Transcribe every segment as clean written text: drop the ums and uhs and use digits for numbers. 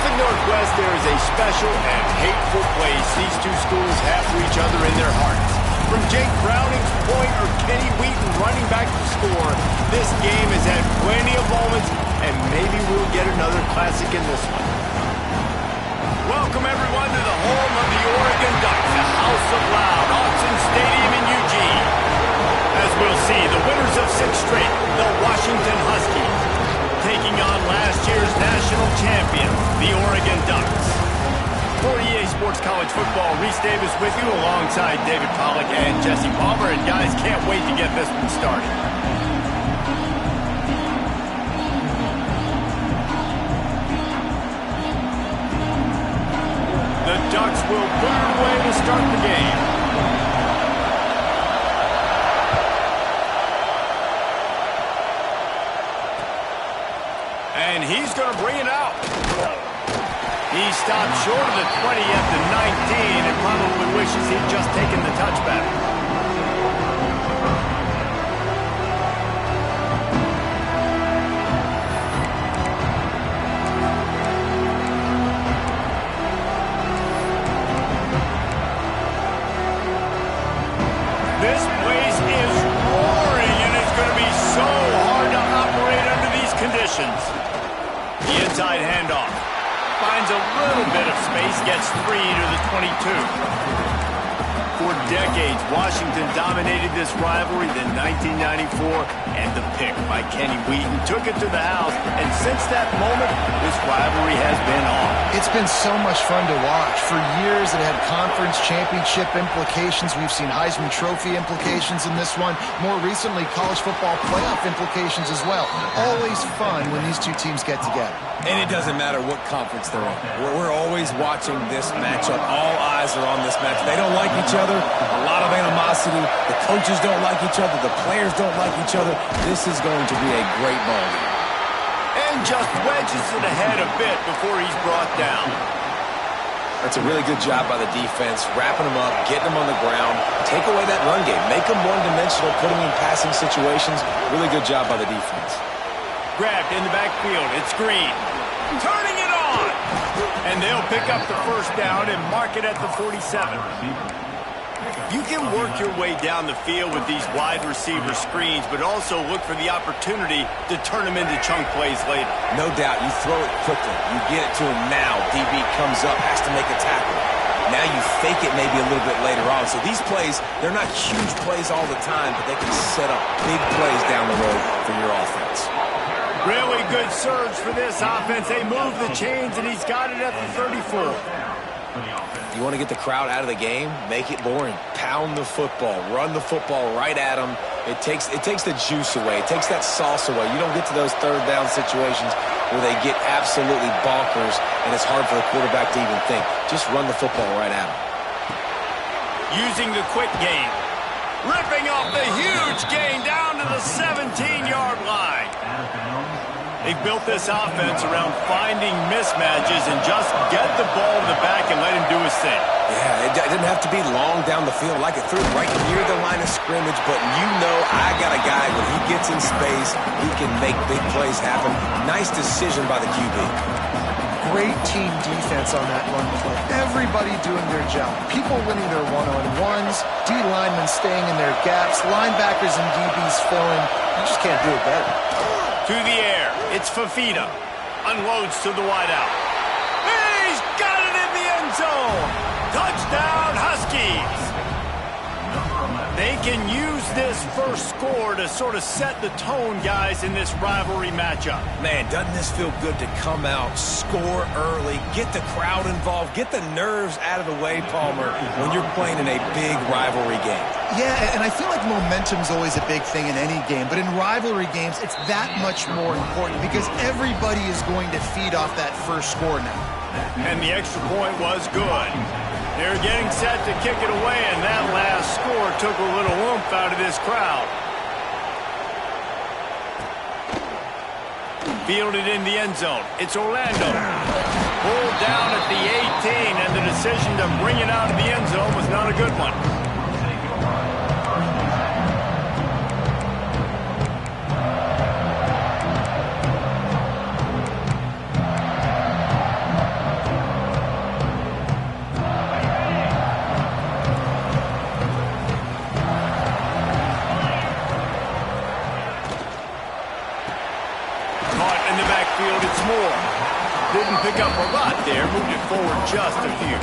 Pacific Northwest, there is a special and hateful place these two schools have for each other in their hearts. From Jake Browning's point or Kenny Wheaton running back to score, this game has had plenty of moments, and maybe we'll get another classic in this one. Welcome, everyone, to the home of the Oregon Ducks, the House of Loud, Autzen Stadium in Eugene. As we'll see, the winners of 6 straight, the Washington Huskies, taking on last year's national champion, the Oregon Ducks. For EA Sports College Football, Reese Davis with you alongside David Pollack and Jesse Palmer. And guys, can't wait to get this one started. The Ducks will put it away to start the game. And he's going to bring it out. He stopped short of the 20 at the 19 and probably wishes he'd just taken the touchback. This place is roaring, and it's going to be so hard to operate under these conditions. The inside handoff. Finds a little bit of space, gets 3 to the 22. For decades, Washington dominated this rivalry. Then 1994, and the pick by Kenny Wheaton took it to the house. And since that moment, this rivalry has been on. It's been so much fun to watch. For years, it had conference championship implications. We've seen Heisman Trophy implications in this one. More recently, college football playoff implications as well. Always fun when these two teams get together. And it doesn't matter what conference they're in. We're always watching this matchup. All eyes are on this match. They don't like each other. A lot of animosity. The coaches don't like each other. The players don't like each other. This is going to be a great ball game. And just wedges it ahead a bit before he's brought down. That's a really good job by the defense, wrapping them up, getting them on the ground, take away that run game, make them one-dimensional, put them in passing situations. Really good job by the defense. Grabbed in the backfield. It's Green. Turning it on. And they'll pick up the first down and mark it at the 47. You can work your way down the field with these wide receiver screens, but also look for the opportunity to turn them into chunk plays later. No doubt. You throw it quickly. You get it to him now. DB comes up, has to make a tackle. Now you fake it maybe a little bit later on. So these plays, they're not huge plays all the time, but they can set up big plays down the road for your offense. Really good surge for this offense. They move the chains, and he's got it at the 34. You want to get the crowd out of the game? Make it boring. Pound the football. Run the football right at them. It takes the juice away. It takes that sauce away. You don't get to those third down situations where they get absolutely bonkers, and it's hard for the quarterback to even think. Just run the football right at them. Using the quick game. Ripping off the huge gain down to the 17-yard line. They've built this offense around finding mismatches and just get the ball to the back and let him do his thing. Yeah, it didn't have to be long down the field. Like it threw right near the line of scrimmage, but you know I got a guy when he gets in space, he can make big plays happen. Nice decision by the QB. Great team defense on that run play. Everybody doing their job. People winning their one-on-ones, D linemen staying in their gaps, linebackers and DBs filling. You just can't do it better. To the air, it's Fafita. Unloads to the wideout. He's got it in the end zone. Touchdown, Huskies. They can use this first score to sort of set the tone, guys, in this rivalry matchup. Man, doesn't this feel good to come out, score early, get the crowd involved, get the nerves out of the way, Palmer, when you're playing in a big rivalry game? Yeah, and I feel like momentum's always a big thing in any game, but in rivalry games, it's that much more important because everybody is going to feed off that first score now. And the extra point was good. They're getting set to kick it away, and that last score took a little oomph out of this crowd. Fielded in the end zone. It's Orlando. Pulled down at the 18, and the decision to bring it out of the end zone was not a good one. in the backfield, it's Moore. Didn't pick up a lot there, moved it forward just a few.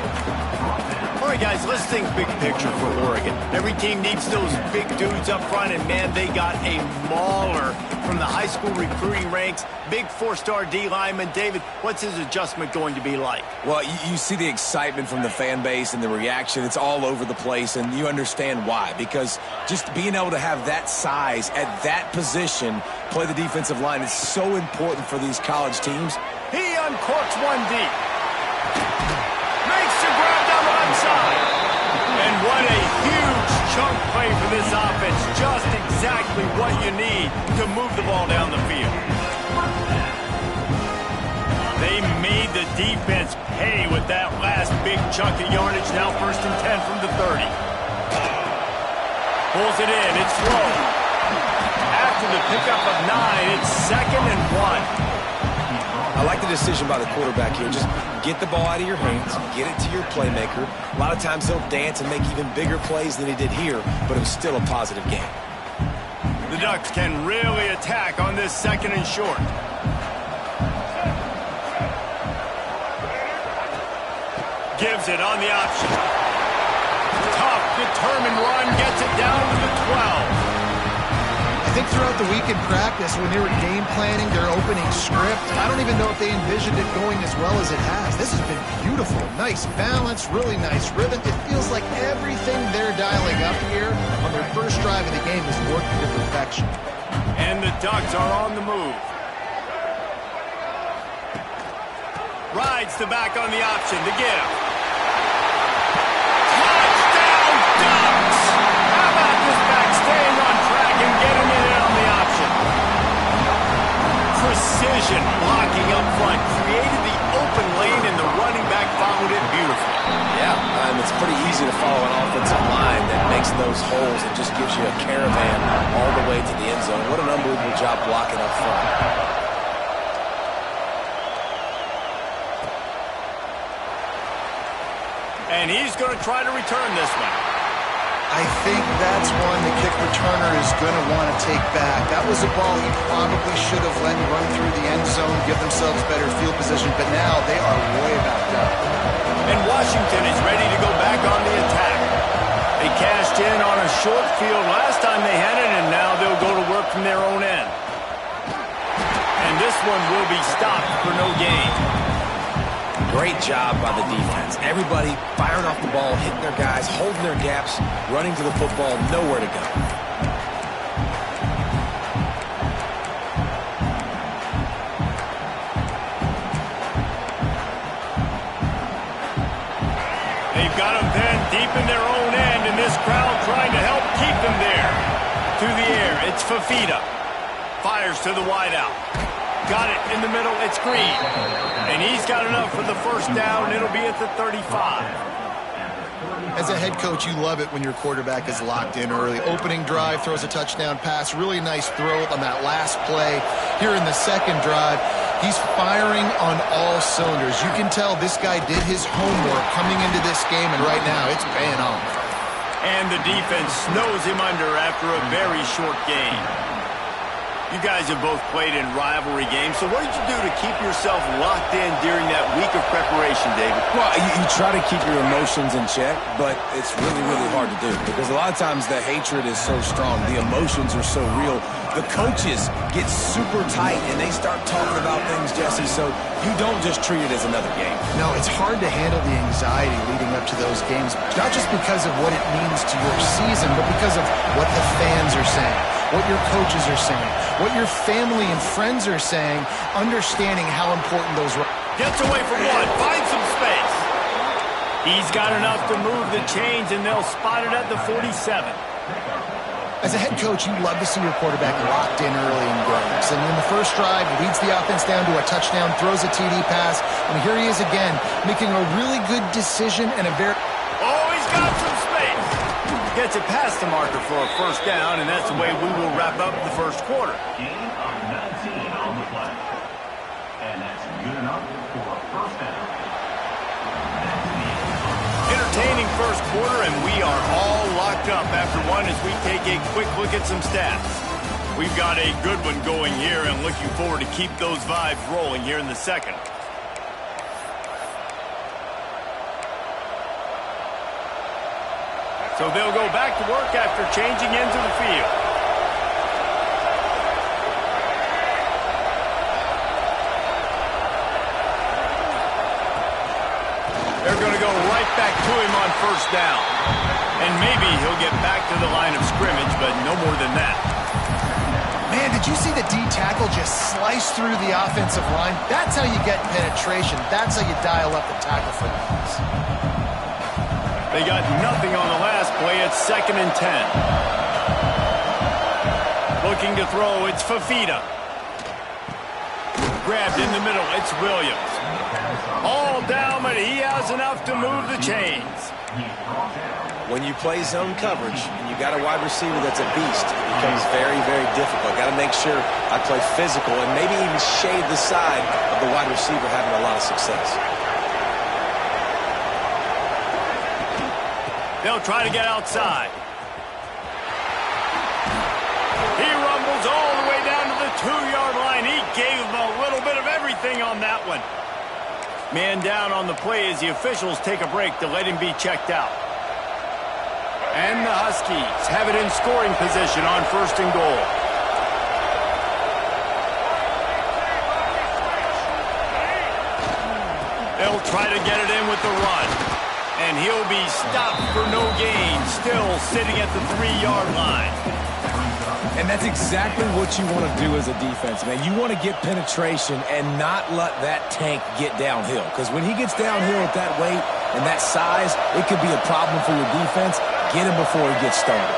All right, guys, let's think big picture for Oregon. Every team needs those big dudes up front, and, man, they got a mauler from the high school recruiting ranks. Big four-star D lineman. David, what's his adjustment going to be like? Well, you see the excitement from the fan base and the reaction. It's all over the place, and you understand why. Because just being able to have that size at that position, play the defensive line, is so important for these college teams. He uncorks one deep. Makes the grab down the left side. And what a huge chunk play for this offense. Just exactly what you need to move the ball down the field. They made the defense pay with that last big chunk of yardage. Now 1st and 10 from the 30. Pulls it in. It's slow. After the pickup of 9, it's 2nd and 1. I like the decision by the quarterback here. Just get the ball out of your hands, get it to your playmaker. A lot of times he'll dance and make even bigger plays than he did here, but it was still a positive game. The Ducks can really attack on this 2nd and short. Gives it on the option. Tough, determined run, gets it down to the 12. I think throughout the week in practice, when they were game planning their opening script, I don't even know if they envisioned it going as well as it has. This has been beautiful. Nice balance, really nice rhythm. It feels like everything they're dialing up here on their first drive of the game is working to perfection. And the Ducks are on the move. Rides the back on the option to give. Touchdown, Ducks! How about this back staying on track and getting it in on the option? Precision blocking up front. Created the open lane, and the running back followed it beautifully. Yeah, and it's pretty easy to follow an offensive line that makes those holes and just gives you a caravan all the way to the end zone. What an unbelievable job blocking up front. And he's going to try to return this one. I think that's one the kick returner is going to want to take back. That was a ball he probably should have let run through the end zone, give themselves better field position, but now they are way backed up. And Washington is ready to go back on the attack. They cashed in on a short field last time they had it, and now they'll go to work from their own end. And this one will be stopped for no gain. Great job by the defense. Everybody firing off the ball, hitting their guys, holding their gaps, running to the football, nowhere to go. They've got them pinned deep in their own end, and this crowd trying to help keep them there. To the air, it's Fafita. Fires to the wideout. Got it in the middle, it's Green. And he's got enough for the first down, and it'll be at the 35. As a head coach, you love it when your quarterback is locked in early. Opening drive, throws a touchdown pass, really nice throw on that last play. Here in the second drive, he's firing on all cylinders. You can tell this guy did his homework coming into this game, and right now it's paying off. And the defense snows him under after a very short game. You guys have both played in rivalry games, so what did you do to keep yourself locked in during that week of preparation, David? Well, you try to keep your emotions in check, but it's really, really hard to do because a lot of times the hatred is so strong. The emotions are so real. The coaches get super tight, and they start talking about things, Jesse, so you don't just treat it as another game. No, it's hard to handle the anxiety leading up to those games, not just because of what it means to your season, but because of what the fans are saying, what your coaches are saying, what your family and friends are saying, understanding how important those are. Gets away from one, finds some space. He's got enough to move the chains, and they'll spot it at the 47. As a head coach, you love to see your quarterback locked in early in games. And in the first drive, leads the offense down to a touchdown, throws a TD pass, and here he is again, making a really good decision and a very... Oh, he's got some space. Gets it past the marker for a first down, and that's the way we will wrap up the first quarter. Gain of 19 on the play. And that's good enough for a first down. Entertaining first quarter, and we are all locked up after one as we take a quick look at some stats. We've got a good one going here, and looking forward to keep those vibes rolling here in the second. So they'll go back to work after changing into the field. They're going to go right back to him on first down. And maybe he'll get back to the line of scrimmage, but no more than that. Man, did you see the D tackle just slice through the offensive line? That's how you get penetration. That's how you dial up the tackle for offense. They got nothing on the last play. It's 2nd and 10. Looking to throw, it's Fafita. Grabbed in the middle, it's Williams. All down, but he has enough to move the chains. When you play zone coverage and you got a wide receiver that's a beast, it becomes very, very difficult. Got to make sure I play physical and maybe even shade the side of the wide receiver having a lot of success. They'll try to get outside. He rumbles all the way down to the 2-yard line. He gave him a little bit of everything on that one. Man down on the play as the officials take a break to let him be checked out. And the Huskies have it in scoring position on 1st and goal. They'll try to get it in with the run. And he'll be stopped for no gain, still sitting at the 3-yard line. And that's exactly what you want to do as a defense, man. You want to get penetration and not let that tank get downhill. Because when he gets downhill at that weight and that size, it could be a problem for your defense. Get him before he gets started.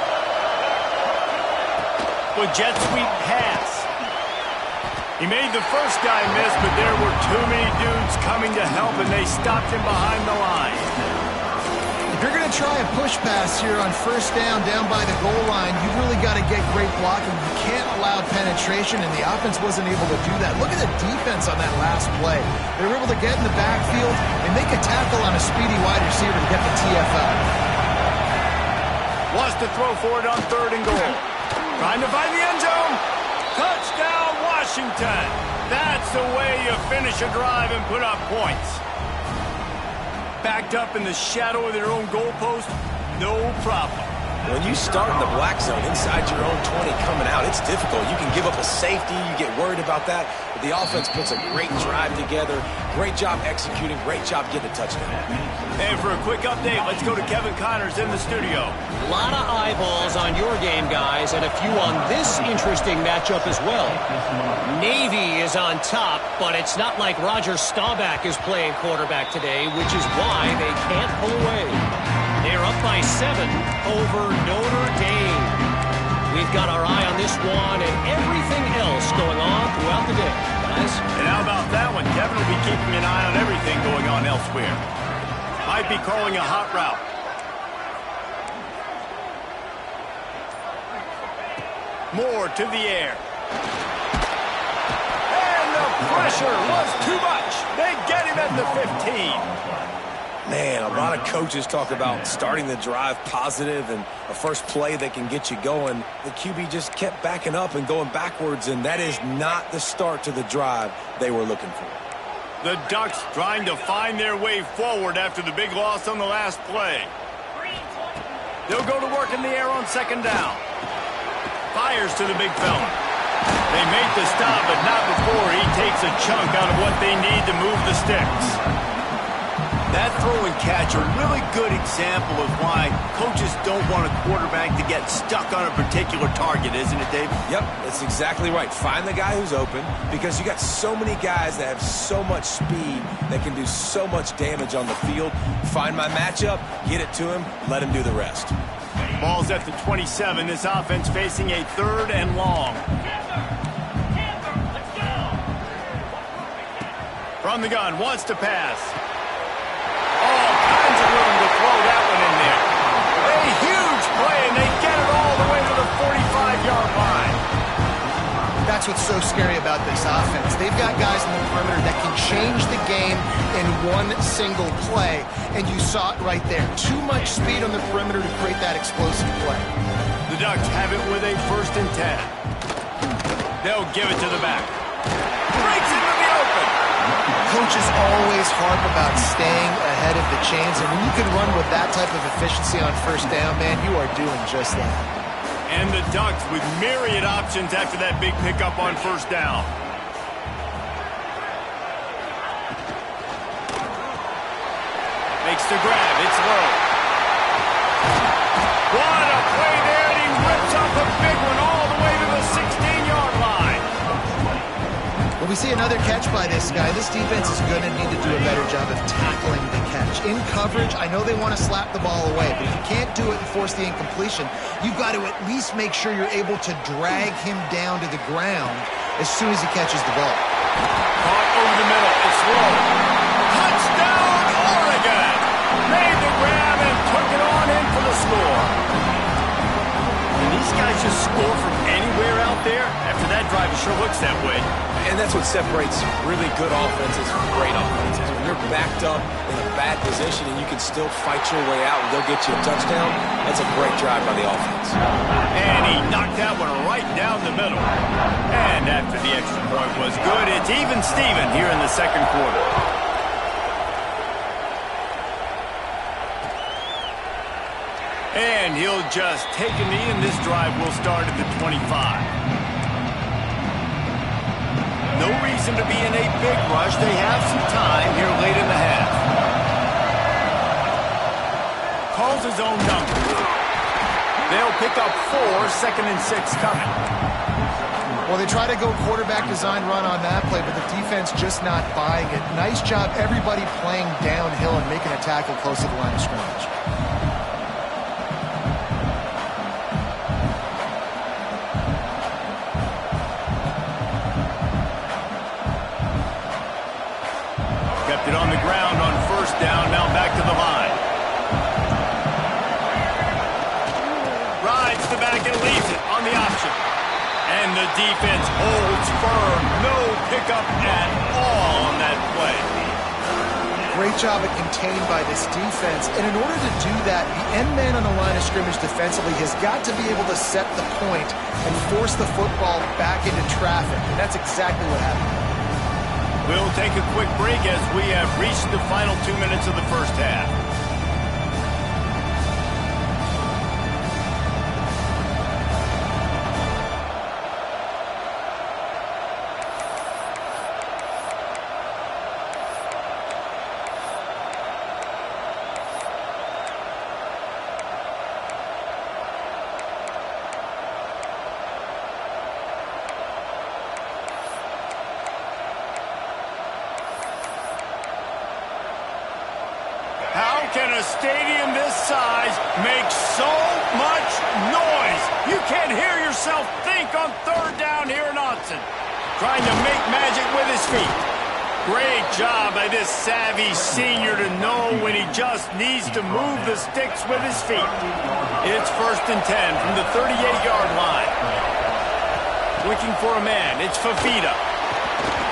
With jet sweep pass. He made the first guy miss, but there were too many dudes coming to help, and they stopped him behind the line. If you're going to try a push pass here on 1st down by the goal line, you've really got to get great blocking. You can't allow penetration, and the offense wasn't able to do that. Look at the defense on that last play. They were able to get in the backfield and make a tackle on a speedy wide receiver to get the TFL. Wants to throw for it on 3rd and goal. Trying to find the end zone. Touchdown, Washington. That's the way you finish a drive and put up points. Backed up in the shadow of their own goalpost, no problem. When you start in the black zone inside your own 20 coming out, it's difficult. You can give up a safety. You get worried about that. But the offense puts a great drive together. Great job executing. Great job getting a touchdown. And for a quick update, let's go to Kevin Connors in the studio. A lot of eyeballs on your game, guys, and a few on this interesting matchup as well. Navy is on top, but it's not like Roger Staubach is playing quarterback today, which is why they can't pull away. They're up by 7 over Notre Dame. We've got our eye on this one and everything else going on throughout the day, guys. And how about that one? Kevin will be keeping an eye on everything going on elsewhere. Might be calling a hot route. Moore to the air. And the pressure was too much. They get him at the 15. Man, a lot of coaches talk about starting the drive positive and a first play that can get you going. The QB just kept backing up and going backwards, and that is not the start to the drive they were looking for. The Ducks trying to find their way forward after the big loss on the last play. They'll go to work in the air on 2nd down. Fires to the big fella. They make the stop, but not before he takes a chunk out of what they need to move the sticks. That throw and catch a really good example of why coaches don't want a quarterback to get stuck on a particular target, isn't it, Dave? Yep, that's exactly right. Find the guy who's open because you got so many guys that have so much speed that can do so much damage on the field. Find my matchup, get it to him, let him do the rest. Ball's at the 27. This offense facing a 3rd and long. From the gun, wants to pass. All kinds of room to throw that one in there. A huge play, and they get it all the way to the 45-yard line. That's what's so scary about this offense. They've got guys in the perimeter that can change the game in one single play, and you saw it right there. Too much speed on the perimeter to create that explosive play. The Ducks have it with a 1st and 10. They'll give it to the back. Breaks into the open. Coaches always harp about staying ahead of the chains, and when you can run with that type of efficiency on first down, man, you are doing just that. And the Ducks with myriad options after that big pickup on first down. Makes the grab. It's low. What a play there, and he rips up a big one all the way to the 16-yard line. When we see another catch by this guy, this defense is going to need to do a better job of tackling the catch. In coverage, I know they want to slap the ball away, but if you can't do it and force the incompletion, you've got to at least make sure you're able to drag him down to the ground as soon as he catches the ball. Caught over the middle. It's low. Touchdown, Oregon! Made the grab and took it on in for the score. Can these guys just score from anywhere out there? After that drive, it sure looks that way. And that's what separates really good offenses from great offenses. When you're backed up in a bad position and you can still fight your way out and go get you a touchdown, that's a great drive by the offense. And he knocked that one right down the middle. And after the extra point was good, it's even Steven here in the second quarter. And he'll just take a knee, and this drive will start at the 25. No reason to be in a big rush. They have some time here late in the half. Calls his own number. They'll pick up 4, 2nd and 6 coming. Well, they try to go quarterback design run on that play, but the defense just not buying it. Nice job, everybody playing downhill and making a tackle close to the line of scrimmage. Kept it on the ground on first down, now back to the line. Rides the back and leaves it on the option. And the defense holds firm. No pickup at all on that play. Great job at contained by this defense. And in order to do that, the end man on the line of scrimmage defensively has got to be able to set the point and force the football back into traffic. And that's exactly what happened. We'll take a quick break as we have reached the final 2 minutes of the first half. How can a stadium this size make so much noise? You can't hear yourself think on third down here in Autzen. Trying to make magic with his feet. Great job by this savvy senior to know when he just needs to move the sticks with his feet. It's 1st and 10 from the 38-yard line. Looking for a man. It's Fafita.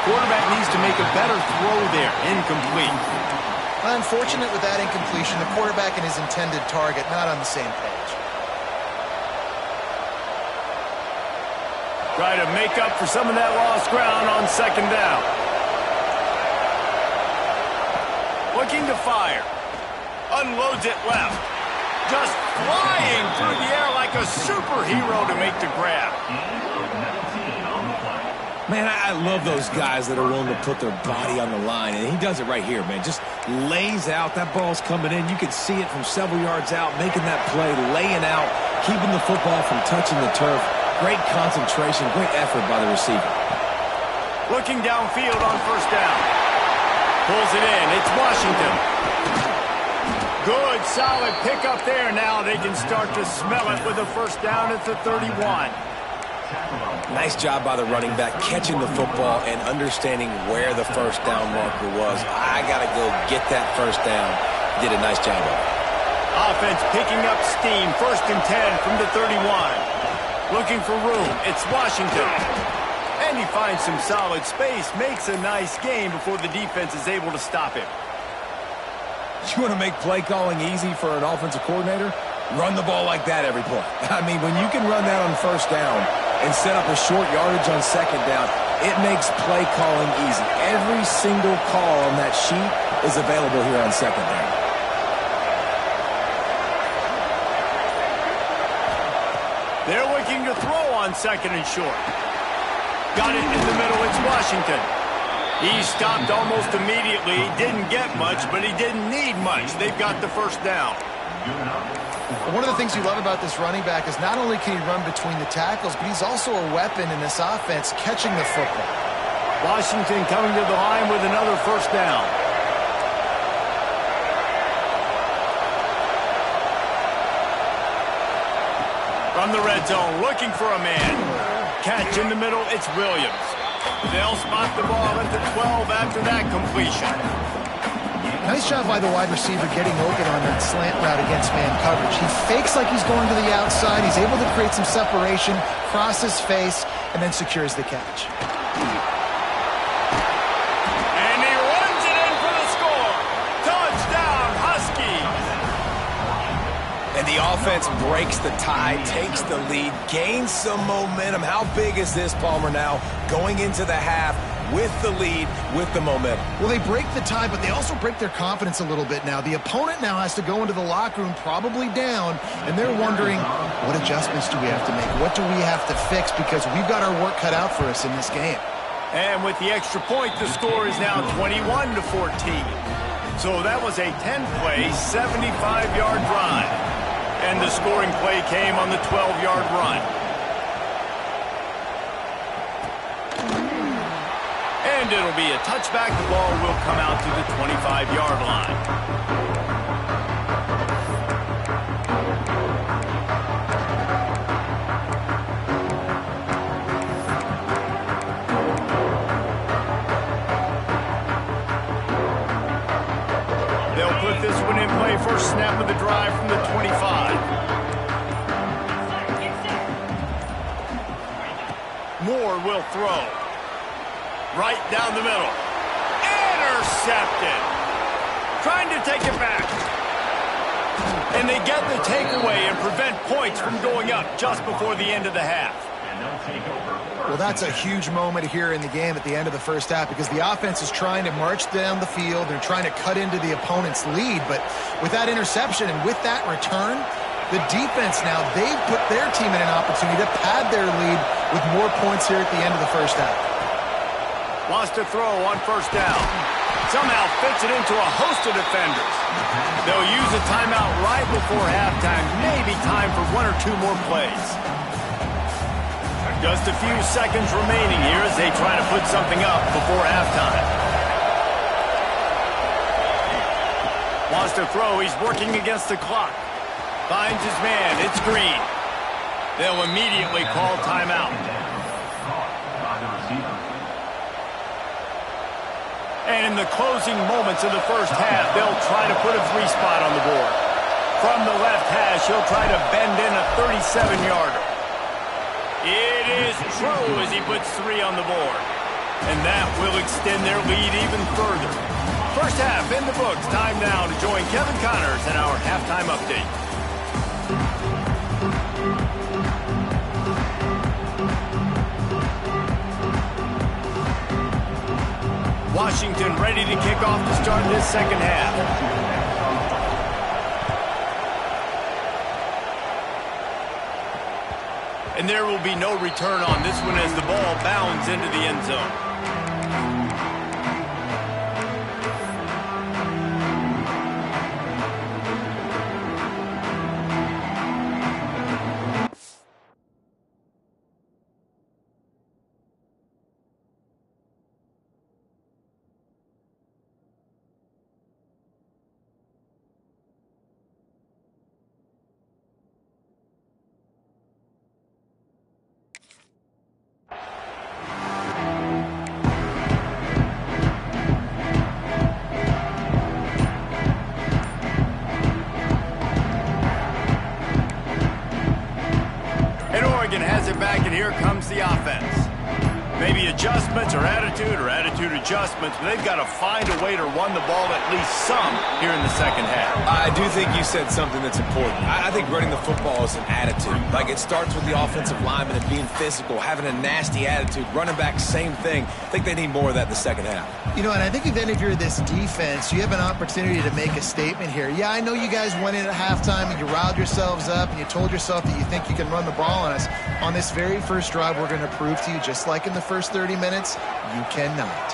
Quarterback needs to make a better throw there. Incomplete. Unfortunate with that incompletion, the quarterback and his intended target not on the same page. Try to make up for some of that lost ground on second down. Looking to fire. Unloads it left. Just flying through the air like a superhero to make the grab. Man, I love those guys that are willing to put their body on the line, and he does it right here, man. Just lays out. That ball's coming in. You can see it from several yards out, making that play, laying out, keeping the football from touching the turf. Great concentration, great effort by the receiver. Looking downfield on first down. Pulls it in. It's Washington. Good, solid pickup there. Now they can start to smell it with a first down at the 31. Nice job by the running back, catching the football and understanding where the first down marker was. I got to go get that first down. Did a nice job of it. Offense picking up steam. 1st and 10 from the 31. Looking for room. It's Washington. And he finds some solid space. Makes a nice game before the defense is able to stop him. You want to make play calling easy for an offensive coordinator? Run the ball like that every play. I mean, when you can run that on first down, and set up a short yardage on second down. It makes play calling easy. Every single call on that sheet is available here on second down. They're looking to throw on second and short. Got it in the middle. It's Washington. He stopped almost immediately. He didn't get much, but he didn't need much. They've got the first down. One of the things you love about this running back is not only can he run between the tackles, but he's also a weapon in this offense catching the football. Washington coming to the line with another first down. From the red zone, looking for a man. Catch in the middle, it's Williams. They'll spot the ball at the 12 after that completion. Nice job by the wide receiver getting open on that slant route against man coverage. He fakes like he's going to the outside. He's able to create some separation, cross his face, and then secures the catch. And he runs it in for the score. Touchdown, Huskies. And the offense breaks the tie, takes the lead, gains some momentum. How big is this, Palmer, now going into the half with the lead, with the momentum? Well, they break the tie, but they also break their confidence a little bit now. The opponent now has to go into the locker room probably down, and they're wondering, what adjustments do we have to make? What do we have to fix? Because we've got our work cut out for us in this game. And with the extra point, the score is now 21-14. So that was a 10-play, 75-yard drive. And the scoring play came on the 12-yard run. And it'll be a touchback. The ball will come out to the 25-yard line. They'll put this one in play. First snap of the drive from the 25. Moore will throw. Right down the middle. Intercepted. Trying to take it back. And they get the takeaway and prevent points from going up just before the end of the half. Well, that's a huge moment here in the game at the end of the first half because the offense is trying to march down the field. They're trying to cut into the opponent's lead. But with that interception and with that return, the defense now, they've put their team in an opportunity to pad their lead with more points here at the end of the first half. Wants to throw on first down. Somehow fits it into a host of defenders. They'll use a timeout right before halftime. Maybe time for one or two more plays. Just a few seconds remaining here as they try to put something up before halftime. Wants to throw. He's working against the clock. Finds his man. It's Green. They'll immediately call timeout. And in the closing moments of the first half, they'll try to put a three spot on the board. From the left hash, he'll try to bend in a 37-yarder. It is true as he puts three on the board. And that will extend their lead even further. First half in the books. Time now to join Kevin Connors in our halftime update. Washington ready to kick off to start this second half. And there will be no return on this one as the ball bounds into the end zone. attitude or attitude adjustments, but they've got to find a way to run the ball at least some here in the second half. I do think you said something that's important. I think running the football is an attitude. Like, it starts with the offensive lineman and being physical, having a nasty attitude. Running back, same thing. I think they need more of that in the second half. You know, and I think then if you're this defense, you have an opportunity to make a statement here. Yeah, I know you guys went in at halftime and you riled yourselves up and you told yourself that you think you can run the ball on us. On this very first drive, we're going to prove to you, just like in the first 30 minutes, you cannot.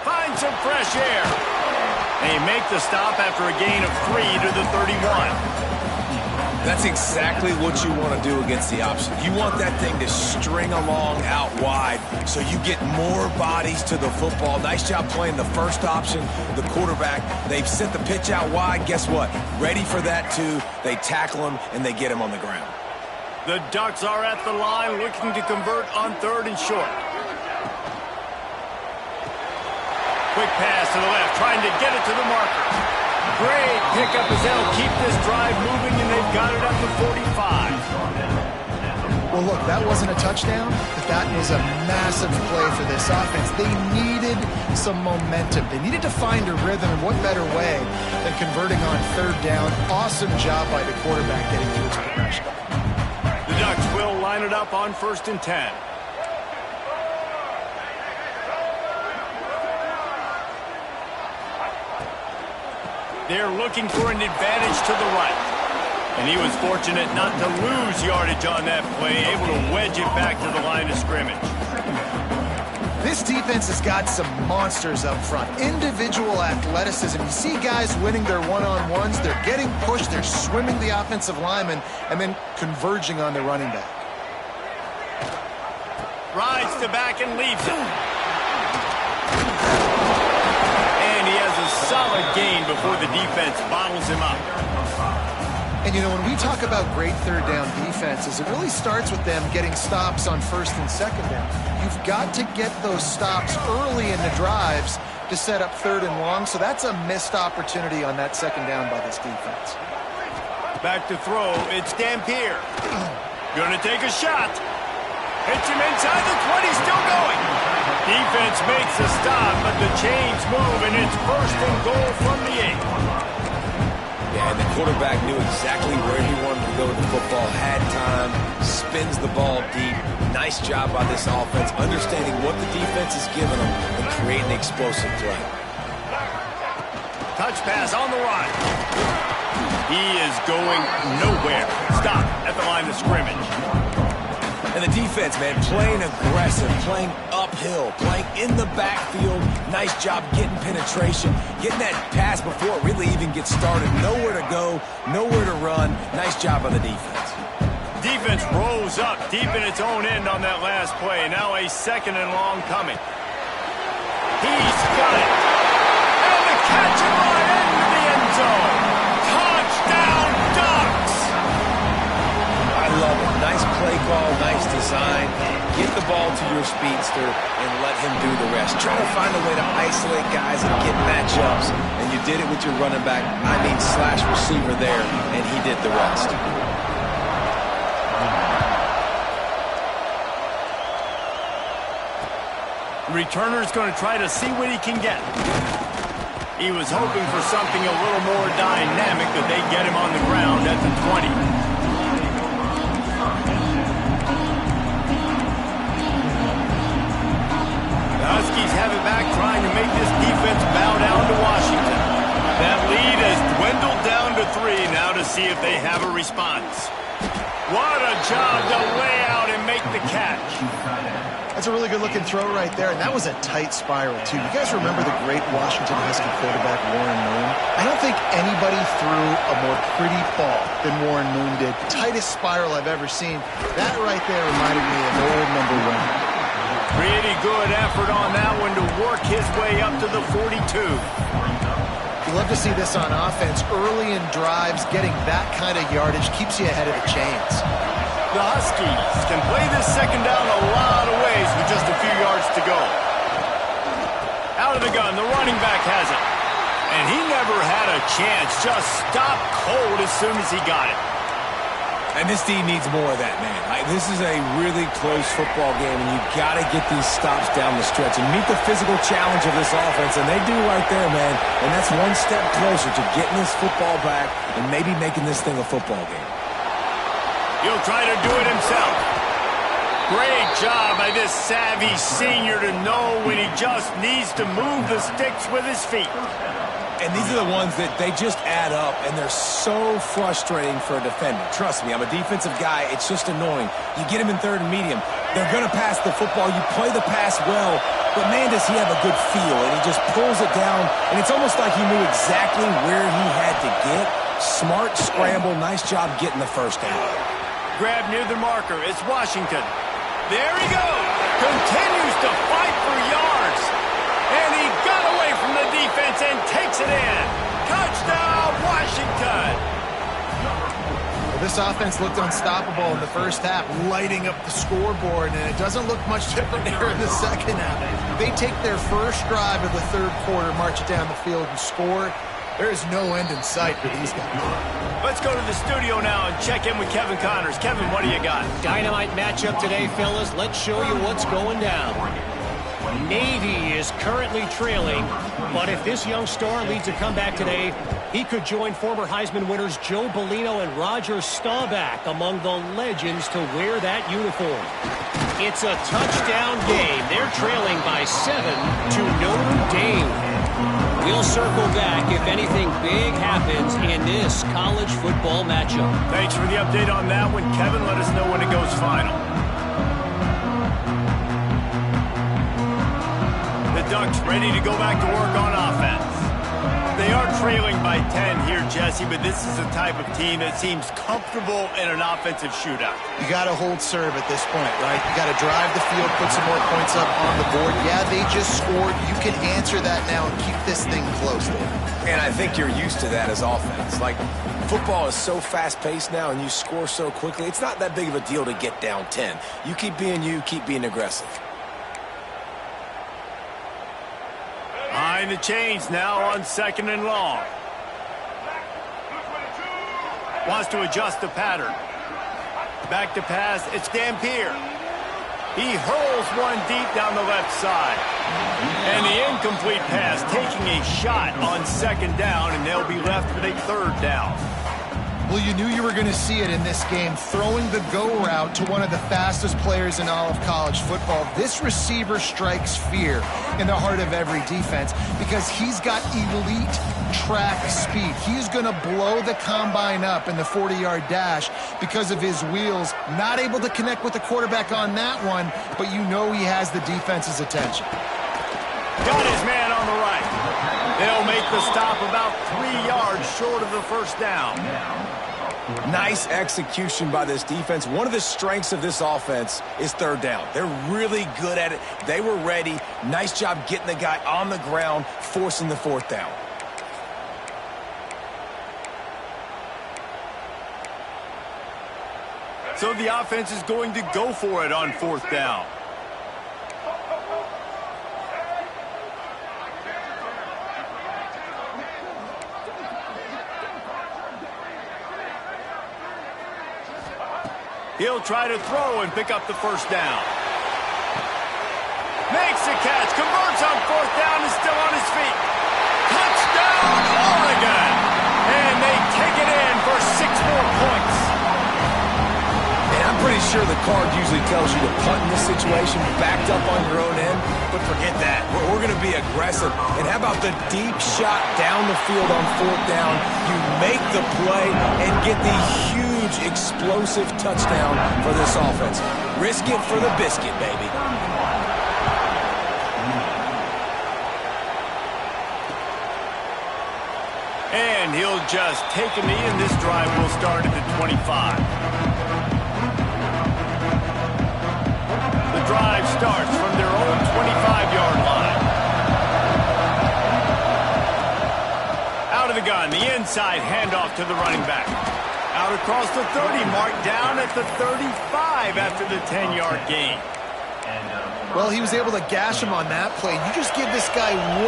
Find some fresh air. They make the stop after a gain of 3 to the 31. That's exactly what you want to do against the option. You want that thing to string along out wide so you get more bodies to the football. Nice job playing the first option, the quarterback. They've sent the pitch out wide. Guess what? Ready for that too. They tackle him and they get him on the ground. The Ducks are at the line looking to convert on 3rd and short. Quick pass to the left, trying to get it to the marker. Great pickup as they'll keep this drive moving, and they've got it up to 45. Well, look, that wasn't a touchdown, but that was a massive play for this offense. They needed some momentum. They needed to find a rhythm, and what better way than converting on 3rd down. Awesome job by the quarterback getting through his progression. The Ducks will line it up on 1st and 10. They're looking for an advantage to the right. And he was fortunate not to lose yardage on that play, able to wedge it back to the line of scrimmage. This defense has got some monsters up front. Individual athleticism. You see guys winning their one-on-ones. They're getting pushed. They're swimming the offensive lineman and then converging on the running back. Rides to back and leaves it. And he has a solid gain before the defense bottles him up. And, you know, when we talk about great 3rd down defenses, it really starts with them getting stops on 1st and 2nd down. You've got to get those stops early in the drives to set up 3rd and long, so that's a missed opportunity on that 2nd down by this defense. Back to throw, it's Dampier. Gonna take a shot. Hits him inside the 20, still going. Defense makes a stop, but the chains move, and it's 1st and goal from the 8. Yeah, and the quarterback knew exactly where he wanted to go with the football, had time, spins the ball deep. Nice job by this offense, understanding what the defense is giving them and creating the explosive play. Touch pass on the run. He is going nowhere. Stop at the line of scrimmage. And the defense, man, playing aggressive, playing uphill, playing in the backfield. Nice job getting penetration, getting that pass before it really even gets started. Nowhere to go, nowhere to run. Nice job by the defense. Defense rose up deep in its own end on that last play. Now a 2nd and long coming. He's got it. And the catch it right into the end zone. Touchdown, Ducks! I love it. Nice play call, nice design. Get the ball to your speedster and let him do the rest. Try to find a way to isolate guys and get matchups. And you did it with your running back, slash receiver there, and he did the rest. The returner's going to try to see what he can get. He was hoping for something a little more dynamic, but they get him on the ground at the 20. The Huskies have it back, trying to make this defense bow down to Washington. That lead has dwindled down to 3. Now to see if they have a response. What a job to lay out and make the catch. That's a really good-looking throw right there, and that was a tight spiral, too. You guys remember the great Washington Husky quarterback, Warren Moon? I don't think anybody threw a more pretty ball than Warren Moon did. Tightest spiral I've ever seen. That right there reminded me of old number 1. Pretty good effort on that one to work his way up to the 42. You love to see this on offense. Early in drives, getting that kind of yardage keeps you ahead of the chains. The Huskies can play this 2nd down a lot of ways with just a few yards to go. Out of the gun, the running back has it. And he never had a chance. Just stopped cold as soon as he got it. And this D needs more of that, man. This is a really close football game, and you've got to get these stops down the stretch and meet the physical challenge of this offense, and they do right there, man. And that's one step closer to getting this football back and maybe making this thing a football game. He'll try to do it himself. Great job by this savvy senior to know when he just needs to move the sticks with his feet. And these are the ones that they just add up, and they're so frustrating for a defender. Trust me, I'm a defensive guy. It's just annoying. You get him in third and medium. They're going to pass the football. You play the pass well, but, man, does he have a good feel, and he just pulls it down, and it's almost like he knew exactly where he had to get. Smart scramble. Nice job getting the first down. Grab near the marker. It's Washington. There he goes. Continues to fight for yards. And he got away from the defense and takes it in. Touchdown, Washington. Well, this offense looked unstoppable in the first half, lighting up the scoreboard, and it doesn't look much different here in the second half. They take their first drive of the third quarter, march it down the field, and score. There is no end in sight for these guys. Let's go to the studio now and check in with Kevin Connors. Kevin, what do you got? Dynamite matchup today, fellas. Let's show you what's going down. Navy is currently trailing, but if this young star leads a comeback today, he could join former Heisman winners Joe Bellino and Roger Staubach among the legends to wear that uniform. It's a touchdown game. They're trailing by 7 to Notre Dame. We'll circle back if anything big happens in this college football matchup. Thanks for the update on that one, Kevin. Let us know when it goes final. The Ducks ready to go back to work on offense. They are trailing by 10 here, Jesse, but this is a type of team that seems comfortable in an offensive shootout. You got to hold serve at this point, right? You got to drive the field, put some more points up on the board. Yeah, they just scored. You can answer that now and keep this thing close. And I think you're used to that as offense. Like, football is so fast-paced now, and you score so quickly. It's not that big of a deal to get down 10. You keep being you, keep being aggressive. Behind the chains now on 2nd and long. Wants to adjust the pattern. Back to pass. It's Dampier. He hurls one deep down the left side. And the incomplete pass taking a shot on 2nd down, and they'll be left with a 3rd down. Well, you knew you were going to see it in this game, throwing the go route to one of the fastest players in all of college football. This receiver strikes fear in the heart of every defense because he's got elite track speed. He's going to blow the combine up in the 40-yard dash because of his wheels. Not able to connect with the quarterback on that one, but you know he has the defense's attention. Got his man on the right. They'll make the stop about 3 yards short of the 1st down. Nice execution by this defense. One of the strengths of this offense is 3rd down. They're really good at it. They were ready. Nice job getting the guy on the ground, forcing the 4th down. So the offense is going to go for it on 4th down. He'll try to throw and pick up the 1st down. Makes the catch, converts on 4th down, and still on his feet. Touchdown, Oregon! And they take it in for 6 more points. And I'm pretty sure the card usually tells you to punt in this situation, backed up on your own end, but forget that. We're going to be aggressive. And how about the deep shot down the field on 4th down? You make the play and get the huge explosive touchdown for this offense. Risk it for the biscuit, baby. And he'll just take a knee, and this drive will start at the 25. The drive starts from their own 25-yard line. Out of the gun, the inside handoff to the running back. Out across the 30, marked down at the 35 after the 10-yard gain. Well, he was able to gash him on that play. You just give this guy 1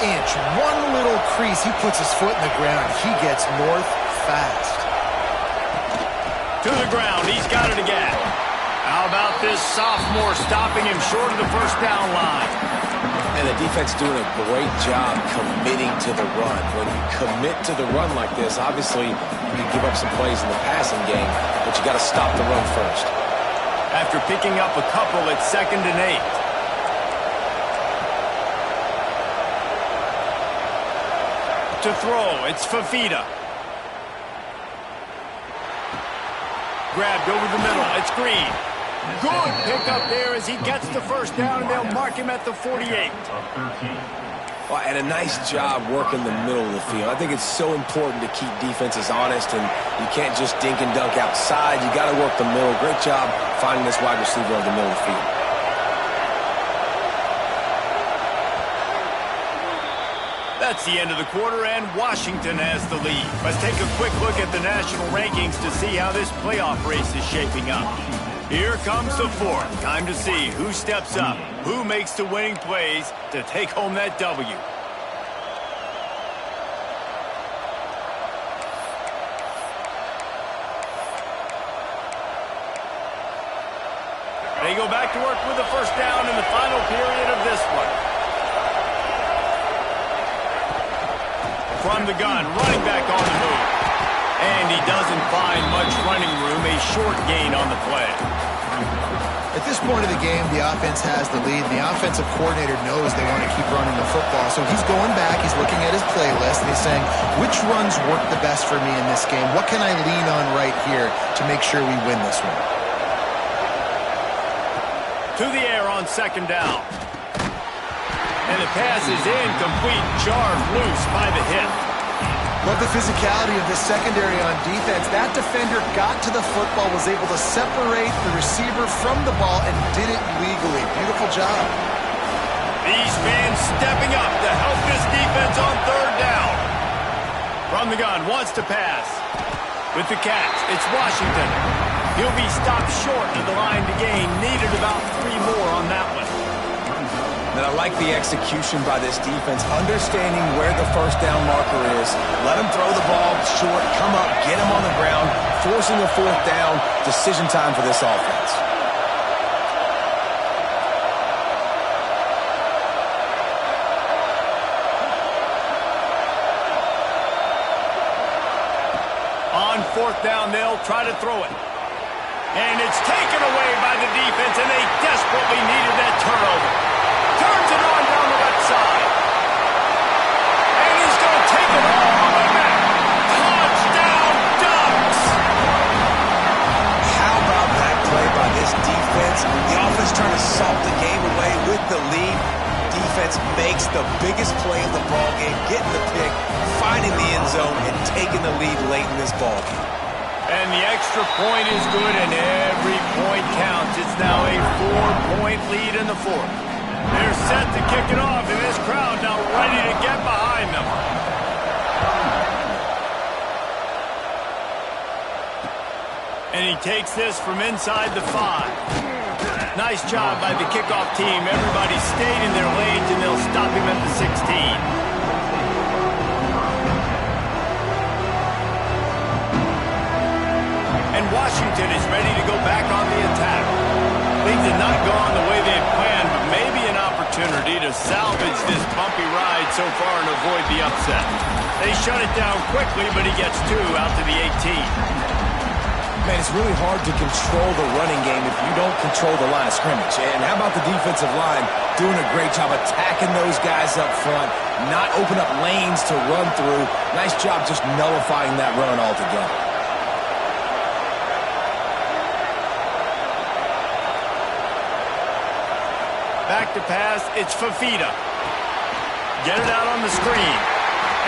inch, one little crease. He puts his foot in the ground. He gets north fast. To the ground. He's got it again. How about this sophomore stopping him short of the first down line? And the defense doing a great job committing to the run. When you commit to the run like this, obviously you can give up some plays in the passing game, but you got to stop the run first. After picking up a couple, it's 2nd and 8. To throw, it's Fafita. Grabbed over the middle, it's Green. Good pickup there as he gets the first down, and they'll mark him at the 48. Well, and a nice job working the middle of the field. I think it's so important to keep defenses honest, and you can't just dink and dunk outside. You got to work the middle. Great job finding this wide receiver over the middle of the field. That's the end of the quarter, and Washington has the lead. Let's take a quick look at the national rankings to see how this playoff race is shaping up. Here comes the fourth. Time to see who steps up, who makes the winning plays to take home that W. They go back to work with the first down in the final period of this one. From the gun, running back on the move. And he doesn't find much running room, a short gain on the play. At this point of the game, the offense has the lead. The offensive coordinator knows they want to keep running the football. So he's going back, he's looking at his playlist, and he's saying, which runs work the best for me in this game? What can I lean on right here to make sure we win this one? To the air on 2nd down. And the pass is incomplete, jarred loose by the hit. Love the physicality of this secondary on defense. That defender got to the football, was able to separate the receiver from the ball, and did it legally. Beautiful job. These fans stepping up to help this defense on 3rd down. From the gun, wants to pass. With the catch, it's Washington. He'll be stopped short of the line to gain. Needed about 3 more on that one. And I like the execution by this defense, understanding where the first down marker is. Let him throw the ball short, come up, get him on the ground, forcing a 4th down. Decision time for this offense. On 4th down, they'll try to throw it. And it's taken away by the defense, and they desperately needed that turnover. Turns it on down the left side. And he's going to take it all on the net. Touchdown, Ducks! How about that play by this defense? The offense trying to salt the game away with the lead. Defense makes the biggest play of the ball game, getting the pick, finding the end zone, and taking the lead late in this ball game. And the extra point is good, and every point counts. It's now a 4-point lead in the 4th. They're set to kick it off, and this crowd now ready to get behind them. And he takes this from inside the 5. Nice job by the kickoff team. Everybody stayed in their lanes, and they'll stop him at the 16. And Washington is ready to go back on the attack. Things had not gone the way they had planned, but maybe an opportunity to salvage this bumpy ride so far and avoid the upset. They shut it down quickly, but he gets 2 out to the 18. Man, it's really hard to control the running game if you don't control the line of scrimmage. And how about the defensive line doing a great job attacking those guys up front, not open up lanes to run through. Nice job just nullifying that run altogether. Back to pass, it's Fafita. Get it out on the screen.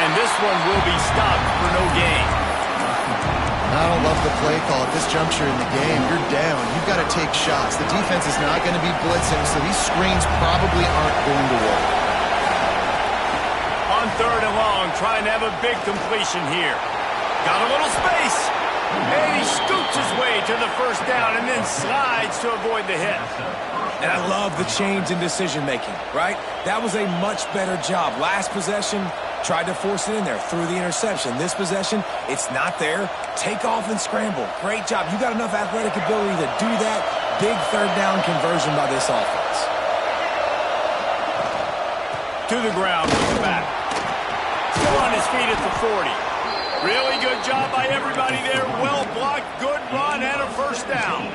And this one will be stopped for no gain. I don't love the play call at this juncture in the game. You're down. You've got to take shots. The defense is not going to be blitzing, so these screens probably aren't going to work. On 3rd and long, trying to have a big completion here. Got a little space. And he scoots his way to the first down and then slides to avoid the hit. And I love the change in decision-making, right? That was a much better job. Last possession, Tried to force it in there through the interception. This possession, it's not there. Take off and scramble. Great job. You got enough athletic ability to do that. Big third down conversion by this offense. To the ground with the back. Still on his feet at the 40. Really good job by everybody there. Well blocked, good run, and a first down.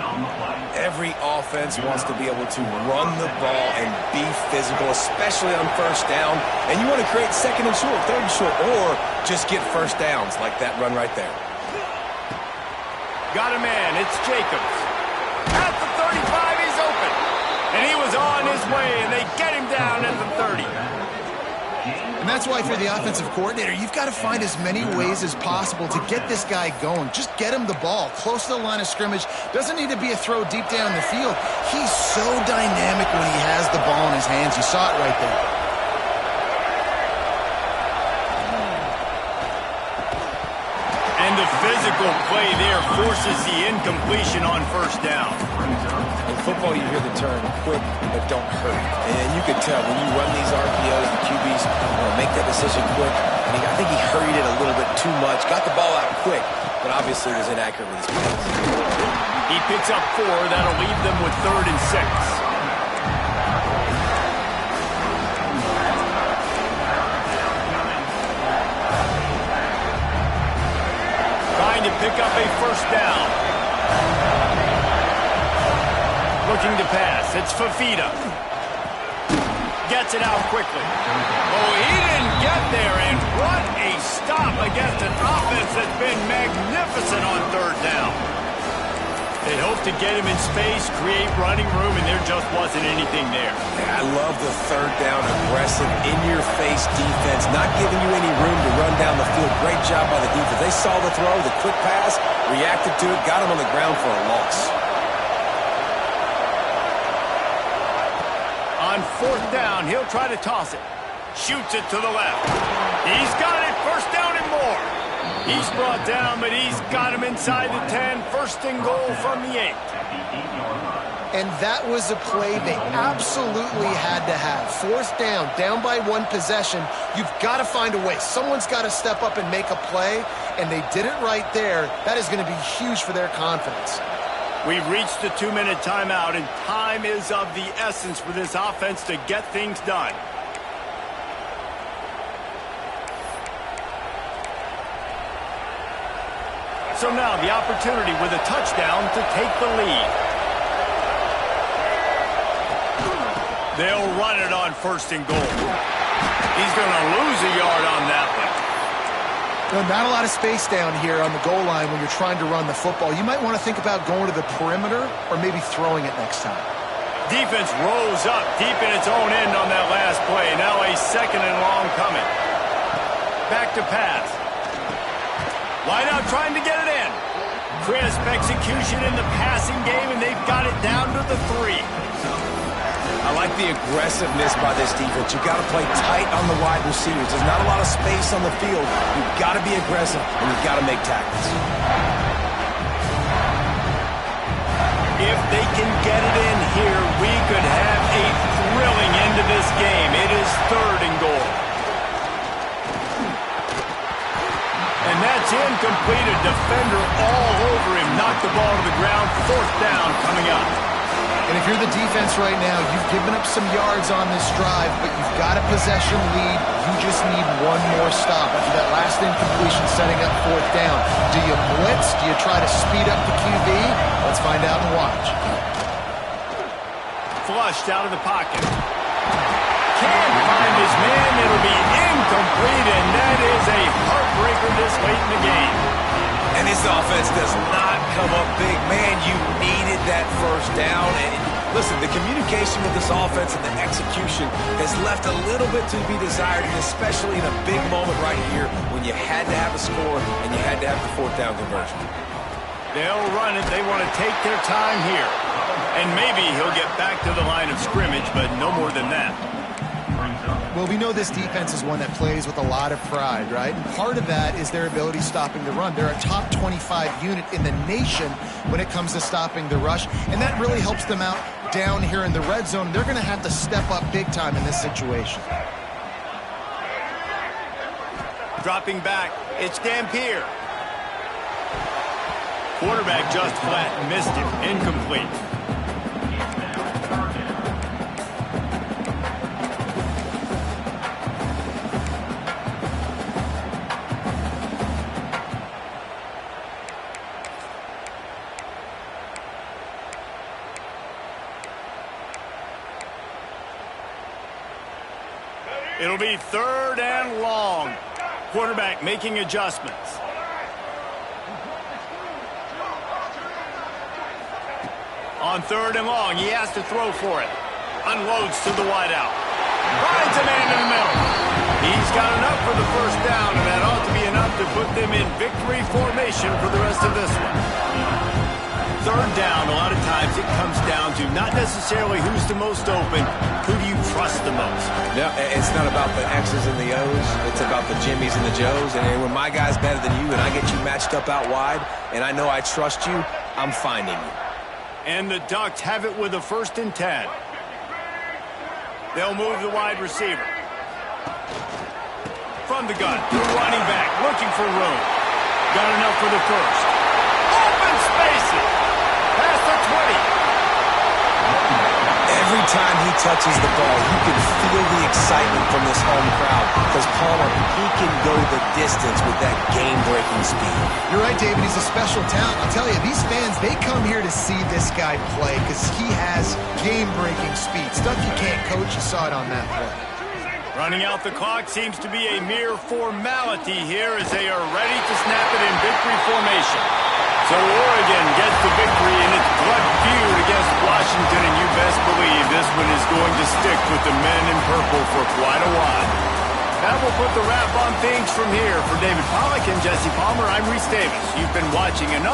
Every offense wants to be able to run the ball and be physical, especially on first down. And you want to create second and short, third and short, or just get first downs like that run right there. Got a man. It's Jacobs. At the 35, he's open. And he was on his way, and they get him down at the 30. And that's why for the offensive coordinator, you've got to find as many ways as possible to get this guy going. Just get him the ball close to the line of scrimmage. Doesn't need to be a throw deep down the field. He's so dynamic when he has the ball in his hands. You saw it right there. And the physical play there forces the incompletion on first down. In football, you hear the term quick but don't hurt. And you can tell when you run these RPOs, the QBs make that decision quick. And I think he hurried it a little bit too much. Got the ball out quick, but obviously was inaccurate with his pass. He picks up 4. That'll leave them with 3rd and 6. Trying to pick up a first down. Looking to pass. It's Fafita. Gets it out quickly. Oh, he didn't get there, and what a stop against an offense that's been magnificent on 3rd down. They hoped to get him in space, create running room, and there just wasn't anything there. Yeah, I love the 3rd down aggressive, in-your-face defense, not giving you any room to run down the field. Great job by the defense. They saw the throw, the quick pass, reacted to it, got him on the ground for a loss. On 4th down, he'll try to toss it. Shoots it to the left. He's got it. First down and more. He's brought down, but he's got him inside the 10. First and goal from the 8. And that was a play they absolutely had to have. 4th down, down by 1 possession. You've got to find a way. Someone's got to step up and make a play, and they did it right there. That is going to be huge for their confidence. We've reached the 2-minute timeout, and time is of the essence for this offense to get things done. So now the opportunity with a touchdown to take the lead. They'll run it on 1st and goal. He's going to lose a yard on that one. No, not a lot of space down here on the goal line when you're trying to run the football. You might want to think about going to the perimeter or maybe throwing it next time. Defense rose up deep in its own end on that last play. Now a 2nd and long coming. Back to pass. Wide out trying to get it in. Crisp execution in the passing game, and they've got it down to the 3. I like the aggressiveness by this defense. You've got to play tight on the wide receivers. There's not a lot of space on the field. You've got to be aggressive, and you've got to make tackles. If they can get it in here, we could have a thrilling end to this game. It is 3rd and goal. And that's incomplete. A defender all over him. Knocked the ball to the ground. 4th down coming up. And if you're the defense right now, you've given up some yards on this drive, but you've got a possession lead. You just need one more stop after that last incompletion setting up 4th down. Do you blitz? Do you try to speed up the QB? Let's find out and watch. Flushed out of the pocket. Can't find his man. It'll be incomplete, and that is a heartbreaker this late in the game. And this offense does not come up big. Man, you needed that first down. And listen, the communication with this offense and the execution has left a little bit to be desired, and especially in a big moment right here when you had to have a score and you had to have the 4th down conversion. They'll run it. They want to take their time here. And maybe he'll get back to the line of scrimmage, but no more than that. Well, we know this defense is one that plays with a lot of pride, right? And part of that is their ability stopping the run. They're a top 25 unit in the nation when it comes to stopping the rush, and that really helps them out down here in the red zone. They're going to have to step up big time in this situation. Dropping back, it's Dampier. Quarterback just flat missed him. Incomplete. It'll be 3rd and long. Quarterback making adjustments. On 3rd and long, he has to throw for it. Unloads to the wideout. Finds a man in the middle. He's got enough for the first down, and that ought to be enough to put them in victory formation for the rest of this one. 3rd down, a lot of times it comes down to not necessarily who's the most open, who do you trust the most? No, it's not about the X's and the O's. It's about the Jimmies and the Joes. And when my guy's better than you and I get you matched up out wide and I know I trust you, I'm finding you. And the Ducks have it with a 1st and 10. They'll move the wide receiver. From the gun, to the running back, looking for room. Got enough for the first. Open spaces. Past the 20. Every time he touches the ball, you can feel the excitement from this home crowd because, Palmer, he can go the distance with that game-breaking speed. You're right, David. He's a special talent. I'll tell you, these fans, they come here to see this guy play because he has game-breaking speed. Stuff you can't coach. You saw it on that play. Running out the clock seems to be a mere formality here as they are ready to snap it in victory formation. So Oregon gets the victory in its blood feud against Washington, and you best believe this one is going to stick with the men in purple for quite a while. That will put the wrap on things from here. For David Pollack and Jesse Palmer, I'm Reese Davis. You've been watching another